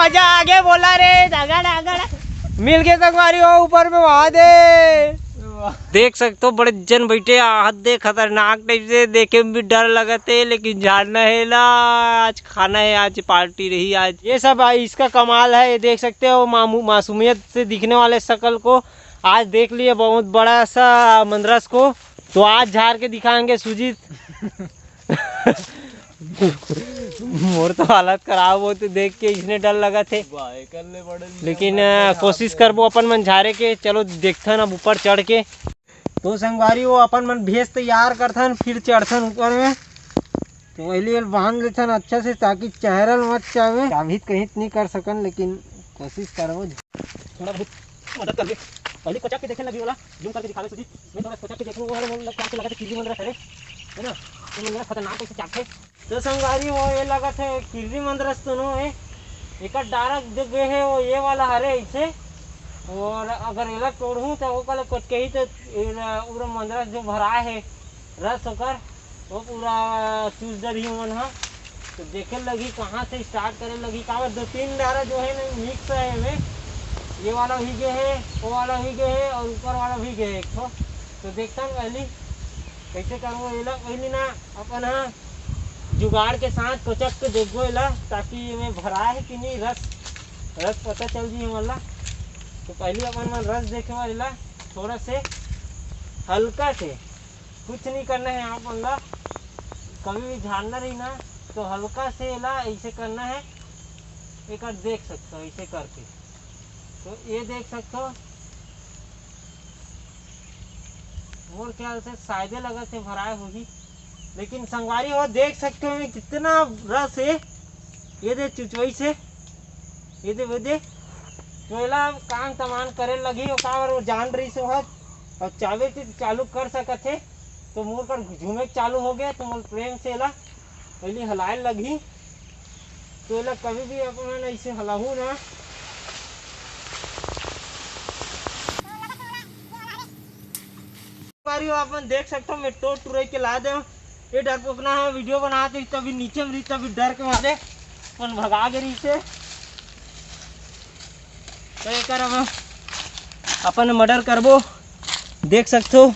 मजा आ गया बोला रे। मिल गए संगवारी हो ऊपर में वहा दे। देख सकते हो बड़े जन बैठे हाथ दे खतरनाक टाइप से देखे में भी डर लगते लेकिन झाड़ना है ला। आज खाना है आज पार्टी रही आज। ये सब इसका कमाल है। देख सकते हो मासूमियत से दिखने वाले शकल को आज देख लिए बहुत बड़ा सा मंदरस को। तो आज झाड़ के दिखाएंगे सुजीत। मोर तो हालत खराब हो तो देख के इसने डर लगा थे लेकिन कोशिश करबो अपन मन झारे के। चलो देखथन अब ऊपर चढ़ के। तो संगवारी वो अपन मन भेस तैयार करथन फिर चढ़थन ऊपर में। तो पहले बांध लेथन अच्छा से ताकि चहरल मत चाहे। अभी कहीं नहीं कर सकन लेकिन कोशिश करबो थोड़ा बहुत मदद कर दे। पहले कोचक के देखे लगी वाला जूम करके दिखावे सुजीत। मैं थोड़ा कोचक के देखूं वो वाला लग के लगा थे किरली मंदिर है ना। तो मेरा खतरनाक कैसे चाटे। तो संगवारी वो ये लगा थे किरली मंदिर सुनो है एक डायरेक्ट जो गए है वो ये वाला हरे ऐसे। और अगर ये तोड़ूँ तो वो कल कोच के ही तो पूरा मंदिर जो भरा है रस होकर वो पूरा चूस रही मन हाँ। तो देखे लगी कहाँ से स्टार्ट करे लगी का 2-3 डारा जो है ना मिक्स है में। ये वाला भी गए है वो वाला भी गए है और ऊपर वाला भी गए एक तो। तो देखता हूँ पहले कैसे करूँ ये लोग पहले ना अपन हाँ जुगाड़ के साथ कोचक के देखो ला ताकि में भरा है कि नहीं रस पता चल जी वाला। तो पहले अपन मन रस देखे वाला थोड़ा से हल्का से कुछ नहीं करना है अपन ला। कभी भी झाड़ना रही ना तो हल्का से ला ऐसे करना है। एक देख सकते हो ऐसे करके। तो ये देख सकते हो मोर ख्याल से शायदे लगा से भराए होगी लेकिन संगवारी हो देख सकते हो कितना रस है। ये दे चुचवई से ये दे चोला काम तमान करे लगी वो जान रही से और चावे से चालू कर सकत है। तो मोर कर झूमे चालू हो गया तो मोर प्रेम से ला पहले हलाए लगी। तो ला कभी भी अपन ऐसे हलाहू ना अपन देख सकते हो मैं टूर के ला दे। ये डर पोकना है वीडियो बनाते तभी नीचे में तभी डर के मारे अपन भगा गई से। तो एक अब अपन मर्डर करबो देख सकते हो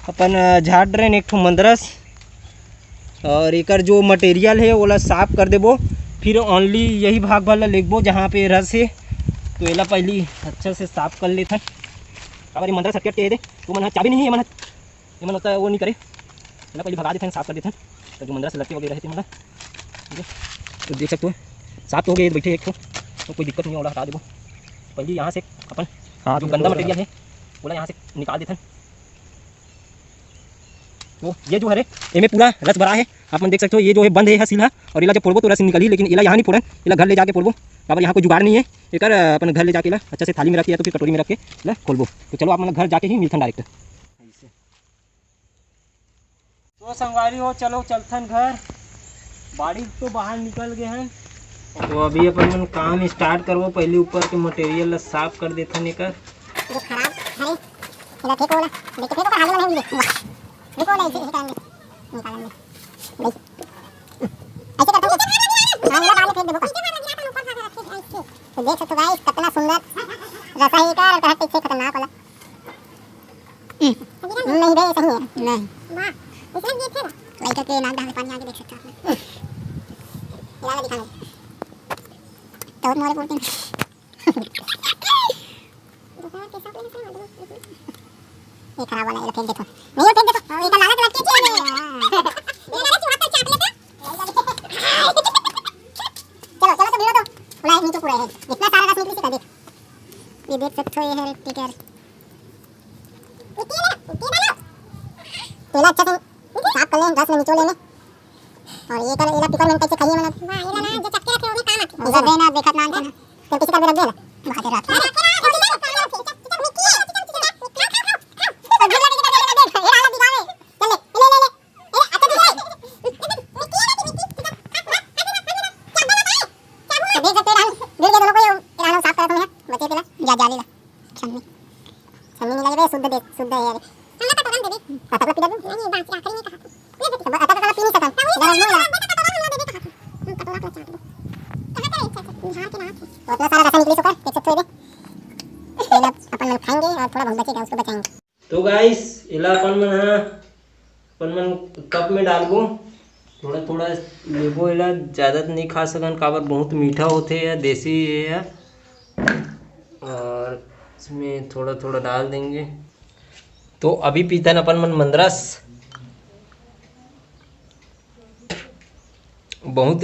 अपन झाड़ रहे एक ठो मंदरस और एक जो मटेरियल है वो साफ कर देबो। फिर ओनली यही भाग वाला लेगबो जहाँ पे रस है। तो ये पहले अच्छा से साफ कर लेते हैं। हमारी मंदरस हटके दे तो मन चाबी नहीं है मन ये मन होता है वो नहीं करे पहले भगा देते हैं साफ कर देते हैं। तो जो मंदिर से लड़के वगैरह रहते हैं मतलब तो देख सकते हो साफ हो गए बैठे एक तो कोई दिक्कत नहीं होगा हटा देबो। पहले यहाँ से अपन हाँ जो गंदा मटेरियल है बोला यहाँ से निकाल देते हैं। तो ये जो है ये में पूरा रस भरा है आप देख सकते हो। ये जो है बंद है सीला और इला जब फोड़बो तो रस निकली लेकिन इला यहाँ नहीं फोड़न इला घर ले जाके फोड़बो। अब यहाँ कोई जुगाड़ नहीं है एक अपन घर ले जाके ला अच्छा से थाली में रखे या तो फिर कटोरी में रख के ला खोलबो। तो चलो आप मतलब घर जाके ही मिलथन डायरेक्ट। तो संगवारी हो चलो चलथन घर। बाड़ी तो बाहर निकल गए हैं। तो अभी अपन मन काम स्टार्ट करबो। पहले ऊपर के मटेरियल ला साफ कर देथन एक जो खराब है इला ठीक होला लेके फेंको हाल वाला है देखो ना इसे निकालने ऐसे करता हूं हां इला डाल फेंक देबो। तो देख सकते हो गाइस कितना सुंदर रसा है का और पीछे खतरनाक वाला नहीं बे सही है नहीं वाह इसमें ये थे लाइक के नाक डाल पानी आके देख सकते हो आप यार दिखाना तो मोरे बोलते हैं ये खराब वाला ये फेंक देता नहीं फेंक देता ये लालच लग के ये लालच हाथ में चाट लेता। चलो चलो तो वीडियो तो पूरा नीचे पूरा है इतना सारा रस निकली से देख ये देख सकते हो ये है टिकर पहला अच्छा से साफ कर लें रस में निचोड़ लेने और ये कर इला पिपरमेंट कैसे खाइए मतलब हां इला ना जो चक्के रखे वो भी काम आते इधर देना देखत ना ना तो पीछे कर रख देना बाहर रख शुद्ध है यार हमने तो पकड़ दे दी पकड़ पिला दूं नहीं बात आखिरी में कहा अता का पी नहीं सकता गरम हो गया बेटा तो हमने दे दी कहा हम पकड़ ला चाट दो तो गाइस इला अपन मन कप में डालबो, थोड़ा थोड़ा लेबो। इला ज़्यादा नहीं खा सकन काबर बहुत मीठा होते है, देसी है। और इसमें थोड़ा थोड़ा डाल देंगे। तो अभी पीतन अपन मन मंद्रस। बहुत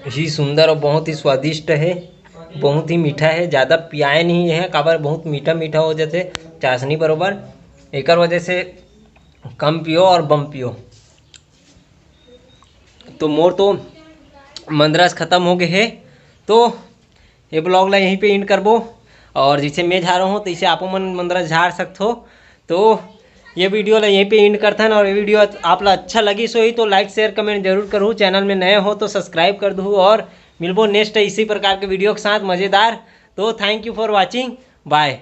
ही सुंदर और बहुत ही स्वादिष्ट है, बहुत ही मीठा है। ज़्यादा पियाए नहीं है काबर बहुत मीठा मीठा हो जाते चाशनी बरोबर, एक वजह से कम पियो और बम पियो। तो मोर तो मंद्रस ख़त्म हो गए है। तो ये ब्लॉग ला यहीं पे एंड करबो। और जैसे मैं झाड़ रहा हूँ तो इसे आपो मन मंद्रस झाड़ सकते हो। तो ये वीडियो ला यहीं पे एंड करथन। और ये वीडियो आप ला अच्छा लगी सो ही तो लाइक शेयर कमेंट जरूर करूँ। चैनल में नए हो तो सब्सक्राइब कर दूँ। और मिलबो नेक्स्ट इसी प्रकार के वीडियो के साथ मज़ेदार। तो thank you for watching, bye.